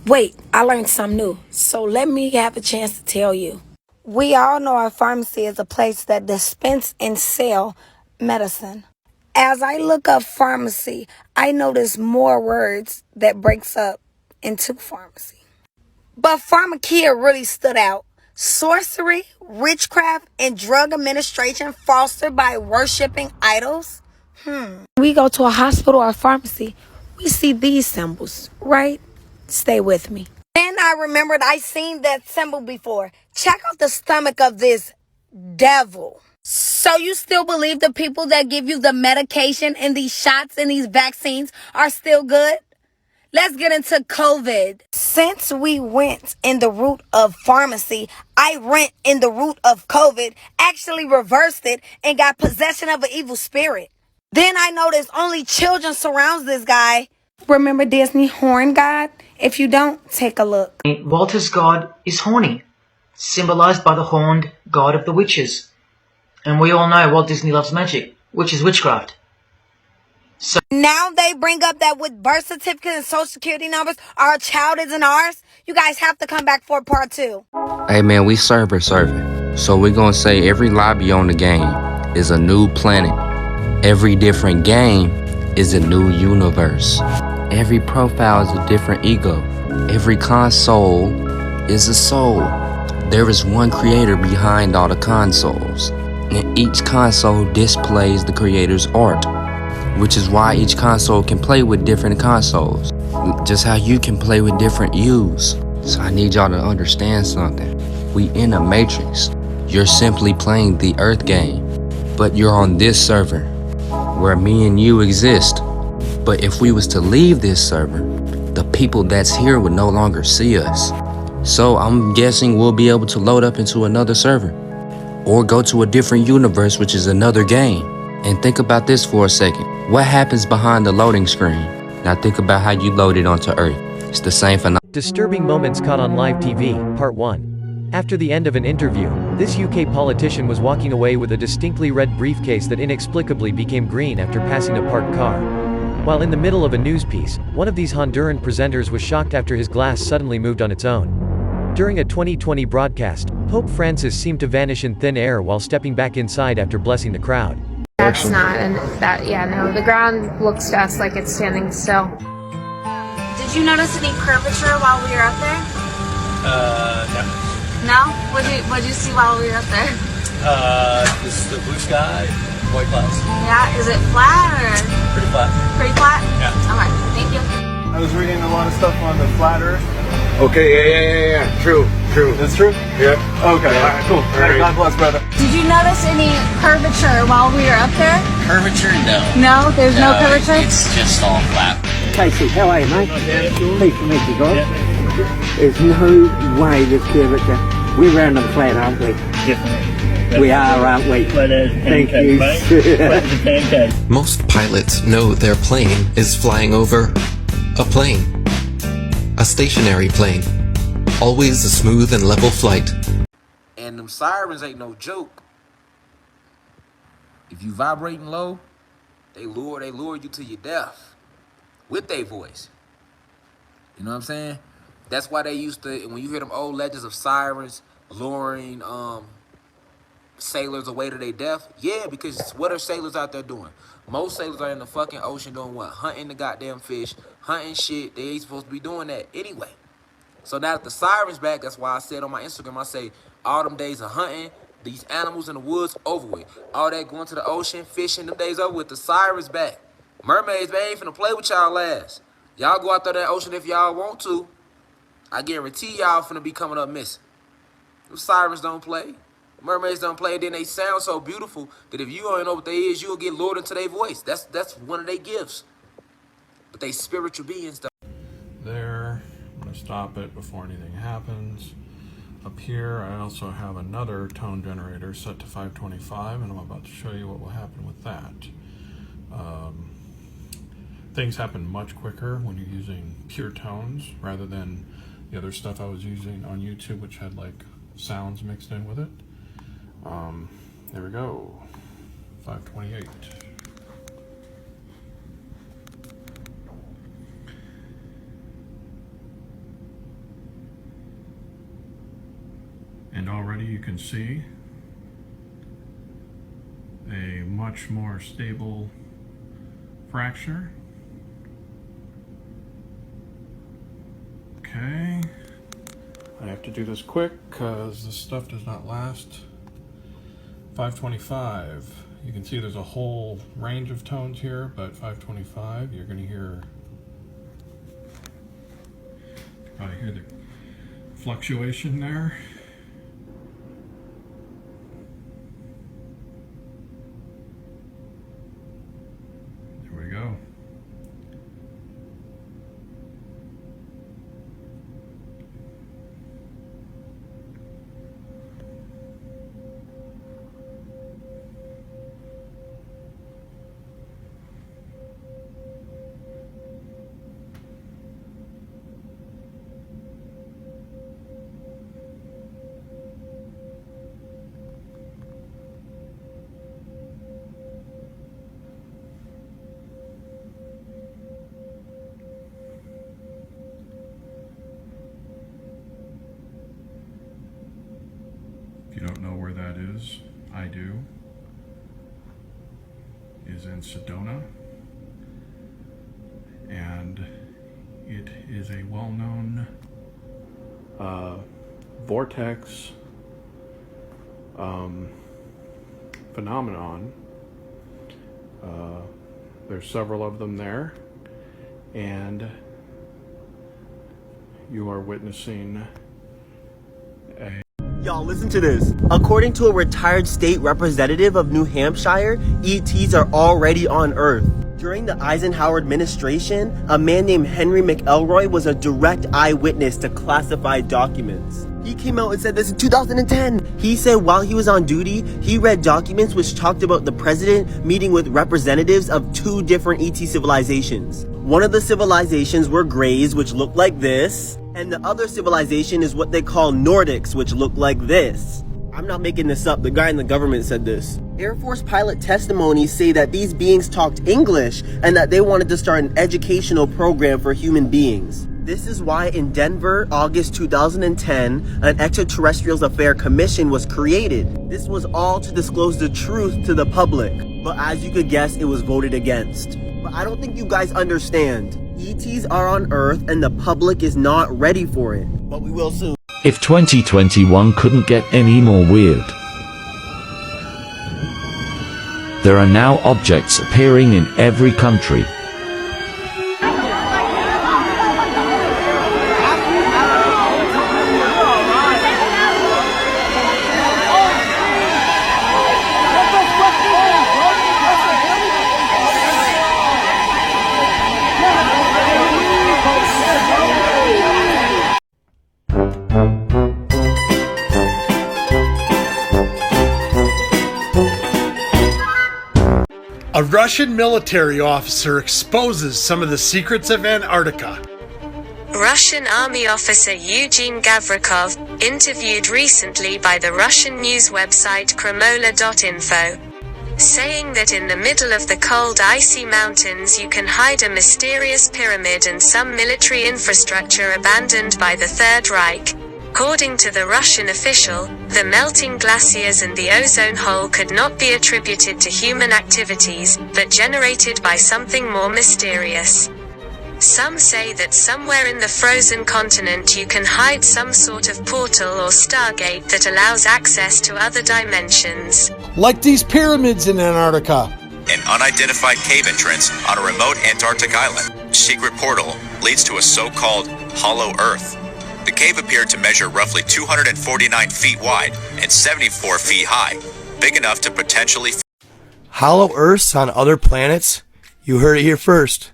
Wait, I learned something new. So let me have a chance to tell you. We all know our pharmacy is a place that dispense and sell medicine. As I look up pharmacy, I notice more words that breaks up into pharmacy. But pharmakia really stood out. Sorcery, witchcraft, and drug administration fostered by worshiping idols. We go to a hospital or pharmacy, we see these symbols, right? Stay with me. Then I remembered I seen that symbol before. Check out the stomach of this devil. So you still believe the people that give you the medication and these shots and these vaccines are still good? Let's get into COVID. Since we went in the route of pharmacy, I went in the route of COVID, actually reversed it, and got possession of an evil spirit. Then I noticed only children surrounds this guy. Remember Disney Horn God? If you don't, take a look. Walter's god is horny, symbolized by the horned god of the witches. And we all know Walt Disney loves magic, which is witchcraft. So now they bring up that with birth certificates and social security numbers, our child isn't ours. You guys have to come back for part 2. Hey man, we serving. So we're gonna say every lobby on the game is a new planet. Every different game is a new universe. Every profile is a different ego. Every console is a soul. There is one creator behind all the consoles, and each console displays the creator's art, which is why each console can play with different consoles, just how you can play with different yous. So I need y'all to understand something. We in a matrix. You're simply playing the Earth game, but you're on this server where me and you exist. But if we was to leave this server, the people that's here would no longer see us. So I'm guessing we'll be able to load up into another server or go to a different universe, which is another game. And think about this for a second. What happens behind the loading screen? Now think about how you loaded onto Earth. It's the same phenomenon. Disturbing moments caught on live TV, Part 1. After the end of an interview, this UK politician was walking away with a distinctly red briefcase that inexplicably became green after passing a parked car. While in the middle of a news piece, one of these Honduran presenters was shocked after his glass suddenly moved on its own. During a 2020 broadcast, Pope Francis seemed to vanish in thin air while stepping back inside after blessing the crowd. That's not, and that, yeah, no, the ground looks to us like it's standing still. Did you notice any curvature while we were up there? No. No? What'd you see while we were up there? Just the blue sky, white clouds. Yeah, is it flat or? Pretty flat. Pretty flat? Yeah. Alright, thank you. I was reading a lot of stuff on the flat earth. Okay, yeah. True. It's true? Yep. Okay, Yeah. alright, cool. Alright. God bless, brother. Did you notice any curvature while we were up there? Curvature? No. No? There's no curvature? It's just all flat. Casey, how are you, mate? Pleased to meet you guys. There's no way there's curvature. We're round and flat, aren't we? Definitely. We are, aren't we? Thank you. Most pilots know their plane is flying over a plane. A stationary plane. Always a smooth and level flight. And them sirens ain't no joke. If you vibrating low, they lure you to your death with their voice. You know what I'm saying? That's why they used to, when you hear them old legends of sirens luring sailors away to their death, yeah, because what are sailors out there doing? Most sailors are in the fucking ocean doing what? Hunting the goddamn fish, hunting shit. They ain't supposed to be doing that anyway. So now that the siren's back, that's why I said on my Instagram, I say, all them days of hunting, these animals in the woods, over with. All that going to the ocean, fishing, them days over with. The siren's back. Mermaids, man, ain't finna play with y'all ass. Y'all go out there to that ocean if y'all want to. I guarantee y'all finna be coming up missing. Them sirens don't play. Mermaids don't play, and then they sound so beautiful that if you don't know what they is, you'll get lured into their voice. That's one of their gifts. But they spiritual beings, though. There. I'm going to stop it before anything happens. Up here, I also have another tone generator set to 525, and I'm about to show you what will happen with that. Things happen much quicker when you're using pure tones rather than the other stuff I was using on YouTube, which had like sounds mixed in with it. There we go. 528. And already you can see a much more stable fracture. Okay, I have to do this quick because this stuff does not last. 525. You can see there's a whole range of tones here, but 525, you're going to hear, probably hear the fluctuation there. There we go. If you don't know where that is, I do. Is in Sedona, and it is a well-known vortex phenomenon. There's several of them there, and you are witnessing a... Y'all, listen to this. According to a retired state representative of New Hampshire, ETs are already on Earth. During the Eisenhower administration, a man named Henry McElroy was a direct eyewitness to classified documents. He came out and said this in 2010. He said while he was on duty, he read documents which talked about the president meeting with representatives of 2 different ET civilizations. One of the civilizations were Greys, which looked like this, and the other civilization is what they call Nordics, which look like this. I'm not making this up, the guy in the government said this. Air Force pilot testimonies say that these beings talked English and that they wanted to start an educational program for human beings. This is why in Denver, August 2010, an Extraterrestrials Affair Commission was created. This was all to disclose the truth to the public, but as you could guess, it was voted against. But I don't think you guys understand. ETs are on Earth and the public is not ready for it, but we will soon. If 2021 couldn't get any more weird, there are now objects appearing in every country. A Russian military officer exposes some of the secrets of Antarctica. Russian Army officer Eugene Gavrikov, interviewed recently by the Russian news website Kremola.info, saying that in the middle of the cold icy mountains you can hide a mysterious pyramid and some military infrastructure abandoned by the Third Reich. According to the Russian official, the melting glaciers and the ozone hole could not be attributed to human activities, but generated by something more mysterious. Some say that somewhere in the frozen continent you can hide some sort of portal or stargate that allows access to other dimensions. Like these pyramids in Antarctica. An unidentified cave entrance on a remote Antarctic island. Secret portal leads to a so-called hollow Earth. The cave appeared to measure roughly 249 feet wide and 74 feet high, big enough to potentially... Hollow Earths on other planets? You heard it here first.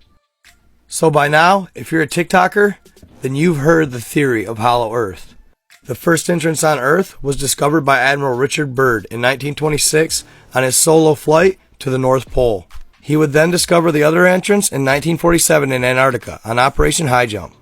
So by now, if you're a TikToker, then you've heard the theory of Hollow Earth. The first entrance on Earth was discovered by Admiral Richard Byrd in 1926 on his solo flight to the North Pole. He would then discover the other entrance in 1947 in Antarctica on Operation High Jump.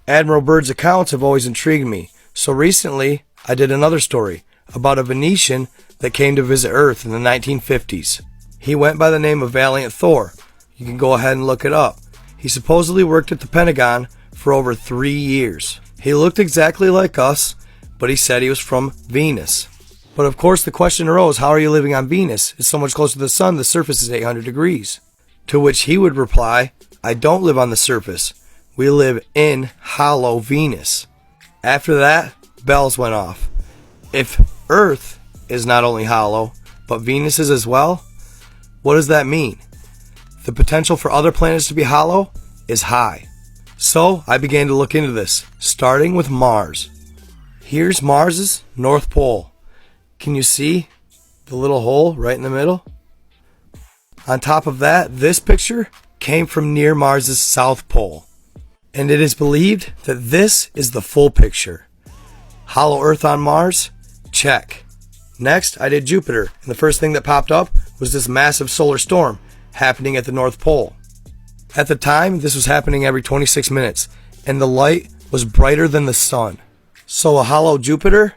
Admiral Byrd's accounts have always intrigued me, so recently I did another story about a Venetian that came to visit Earth in the 1950s. He went by the name of Valiant Thor. You can go ahead and look it up. He supposedly worked at the Pentagon for over 3 years. He looked exactly like us, but he said he was from Venus. But of course the question arose, how are you living on Venus? It's so much closer to the sun, the surface is 800 degrees. To which he would reply, I don't live on the surface. We live in hollow Venus. After that, bells went off. If Earth is not only hollow, but Venus is as well, what does that mean? The potential for other planets to be hollow is high. So I began to look into this, starting with Mars. Here's Mars's North Pole. Can you see the little hole right in the middle? On top of that, this picture came from near Mars's South Pole. And it is believed that this is the full picture. Hollow Earth on Mars? Check. Next, I did Jupiter, and the first thing that popped up was this massive solar storm happening at the North Pole. At the time, this was happening every 26 minutes, and the light was brighter than the sun. So a hollow Jupiter?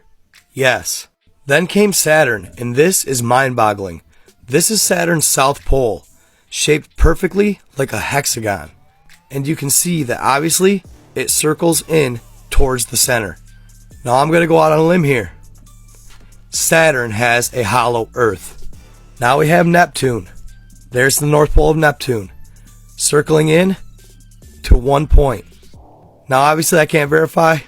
Yes. Then came Saturn, and this is mind-boggling. This is Saturn's South Pole, shaped perfectly like a hexagon. And you can see that obviously it circles in towards the center. Now I'm going to go out on a limb here. Saturn has a hollow Earth. Now we have Neptune. There's the North Pole of Neptune, circling in to one point. Now obviously I can't verify,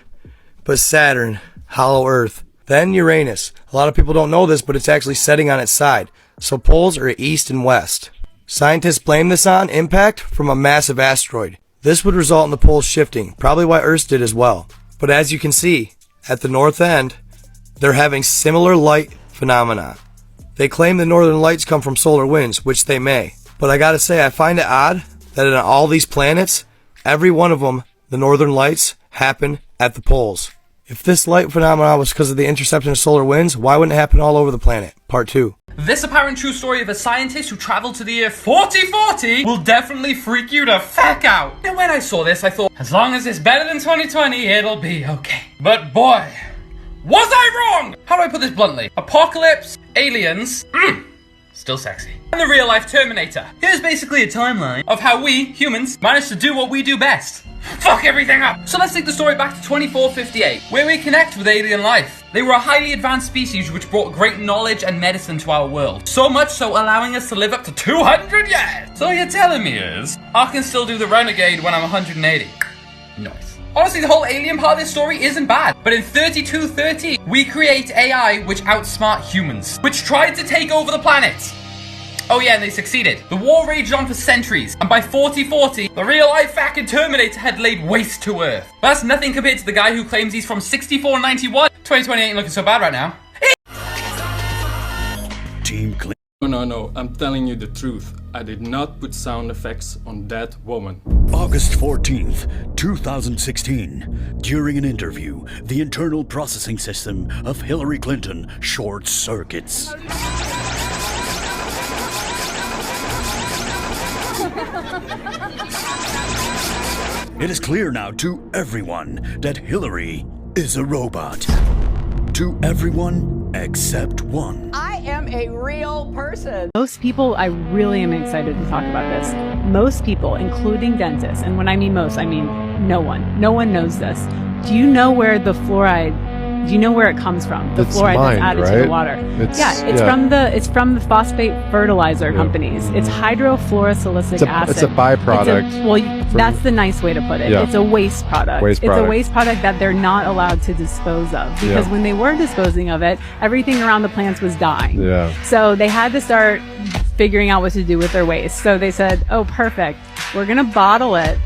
but Saturn, hollow Earth. Then Uranus. A lot of people don't know this, but it's actually setting on its side. So poles are east and west. Scientists blame this on impact from a massive asteroid. This would result in the poles shifting, probably why Earth did as well. But as you can see, at the north end, they're having similar light phenomena. They claim the northern lights come from solar winds, which they may. But I gotta say, I find it odd that in all these planets, every one of them, the northern lights happen at the poles. If this light phenomenon was because of the interception of solar winds, why wouldn't it happen all over the planet? Part 2. This apparent true story of a scientist who traveled to the year 4040 will definitely freak you the fuck out. And when I saw this, I thought, as long as it's better than 2020, it'll be okay. But boy, was I wrong! How do I put this bluntly? Apocalypse, aliens, still sexy. And the real-life Terminator. Here's basically a timeline of how we, humans, managed to do what we do best. Fuck everything up! So let's take the story back to 2458, where we connect with alien life. They were a highly advanced species which brought great knowledge and medicine to our world. So much so allowing us to live up to 200 years! So you're telling me is, I can still do the renegade when I'm 180. Nice. Honestly, the whole alien part of this story isn't bad. But in 3230, we create AI which outsmart humans, which tried to take over the planet. Oh yeah, and they succeeded. The war raged on for centuries, and by 4040, the real-life fucking Terminator had laid waste to Earth. But that's nothing compared to the guy who claims he's from 6491. 2020 ain't looking so bad right now. Team Clean. No, I'm telling you the truth. I did not put sound effects on that woman. August 14th, 2016. During an interview, the internal processing system of Hillary Clinton short circuits. It is clear now to everyone that Hillary is a robot. To everyone except one. I am a real person. Most people, I really am excited to talk about this. Most people, including dentists, and when I mean most, I mean no one. No one knows this. Do you know where the fluoride, do you know where it comes from? The fluoride that's added to the water. It's from the phosphate fertilizer companies. It's hydrofluorosilicic acid. It's a byproduct. That's the nice way to put it. Yeah. It's a waste product. It's a waste product that they're not allowed to dispose of, because when they were disposing of it, everything around the plants was dying. Yeah. So they had to start figuring out what to do with their waste. So they said, oh, perfect. We're going to bottle it.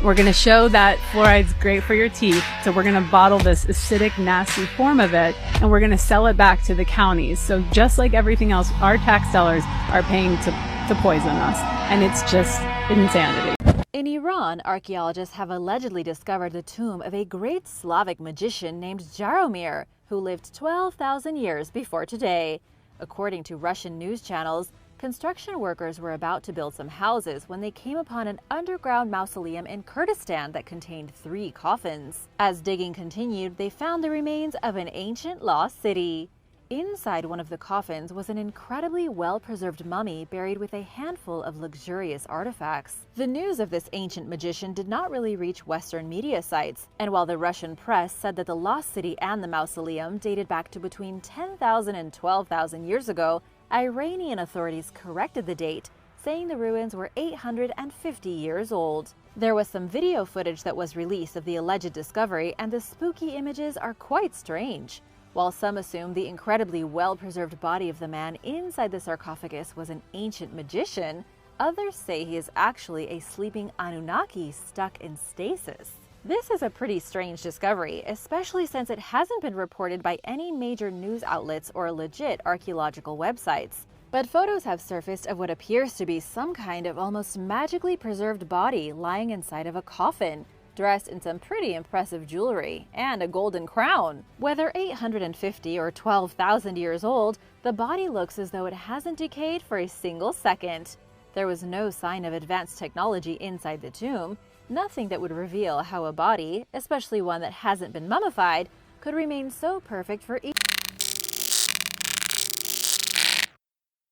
We're going to show that fluoride's great for your teeth. So we're going to bottle this acidic, nasty form of it, and we're going to sell it back to the counties. So just like everything else, our tax dollars are paying to poison us. And it's just insanity. In Iran, archaeologists have allegedly discovered the tomb of a great Slavic magician named Jaromir, who lived 12,000 years before today. According to Russian news channels, construction workers were about to build some houses when they came upon an underground mausoleum in Kurdistan that contained 3 coffins. As digging continued, they found the remains of an ancient lost city. inside one of the coffins was an incredibly well-preserved mummy buried with a handful of luxurious artifacts. The news of this ancient magician did not really reach Western media sites, and while the Russian press said that the lost city and the mausoleum dated back to between 10,000 and 12,000 years ago, Iranian authorities corrected the date, saying the ruins were 850 years old. There was some video footage that was released of the alleged discovery, and the spooky images are quite strange. While some assume the incredibly well-preserved body of the man inside the sarcophagus was an ancient magician, others say he is actually a sleeping Anunnaki stuck in stasis. This is a pretty strange discovery, especially since it hasn't been reported by any major news outlets or legit archaeological websites. But photos have surfaced of what appears to be some kind of almost magically preserved body lying inside of a coffin, dressed in some pretty impressive jewelry and a golden crown. Whether 850 or 12,000 years old, the body looks as though it hasn't decayed for a single second. There was no sign of advanced technology inside the tomb, nothing that would reveal how a body, especially one that hasn't been mummified, could remain so perfect for each.